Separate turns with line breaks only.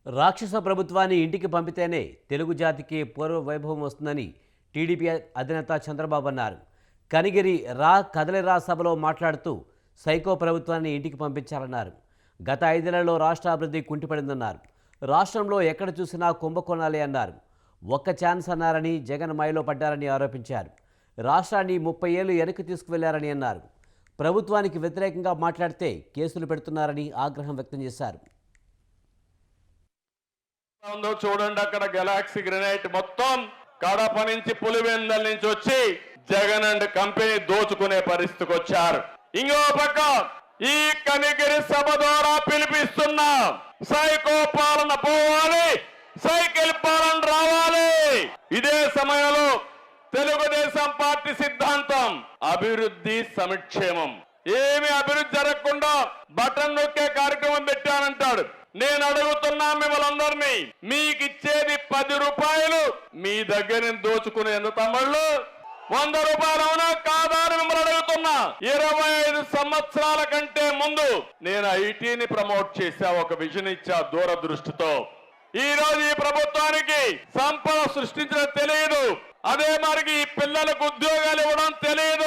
రాక్షస ప్రభుత్వాన్ని ఇంటికి పంపితేనే తెలుగు జాతికి పూర్వ వైభవం వస్తుందని టీడీపీ అధినేత చంద్రబాబు అన్నారు. కనిగిరి కదలిరా సభలో మాట్లాడుతూ సైకో ప్రభుత్వాన్ని ఇంటికి పంపించాలన్నారు. గత 5 నెలల్లో రాష్ట్ర అభివృద్ధి కుంటిపడిందన్నారు. రాష్ట్రంలో ఎక్కడ చూసినా కుంభకోణాలే అన్నారు. ఒక్క ఛాన్స్ అన్నారని జగన్ మాయలో పడ్డారని ఆరోపించారు. రాష్ట్రాన్ని 30 ఏళ్లు వెనక్కి తీసుకువెళ్లారని అన్నారు. ప్రభుత్వానికి వ్యతిరేకంగా మాట్లాడితే కేసులు పెడుతున్నారని ఆగ్రహం వ్యక్తం చేశారు.
చూడండి, అక్కడ గెలాక్సీ గ్రెనైట్ మొత్తం కడప నుంచి పులివెందల నుంచి వచ్చి జగన్ అండ్ కంపెనీ దోచుకునే పరిస్థితికి వచ్చారు. ఇంకో పక్క ఈ కనిగిరి సభ ద్వారా పిలిపిస్తున్నా సైకో పాలన పోవాలి, సైకిల్ పాలన రావాలి. ఇదే సమయంలో తెలుగుదేశం పార్టీ సిద్ధాంతం అభివృద్ధి సంక్షేమం. ఏమి అభివృద్ధి జరగకుండా బటన్ నొక్కే కార్యక్రమం పెట్టానంటాడు. నేను అడుగుతున్నా మిమ్మల్ని అందరినీ, మీకు ఇచ్చేది 10 రూపాయలు, మీ దగ్గర దోచుకునేందు తమ్ముళ్ళు 100 రూపాయలు అవునా కాదా అని మిమ్మల్ని అడుగుతున్నా. 25 సంవత్సరాల కంటే ముందు నేను ఐటీని ప్రమోట్ చేశా, ఒక విజన్ ఇచ్చా దూరదృష్టితో. ఈ రోజు ఈ ప్రభుత్వానికి సంపద సృష్టించడం తెలియదు, అదే మరికి ఈ పిల్లలకు ఉద్యోగాలు ఇవ్వడం తెలియదు.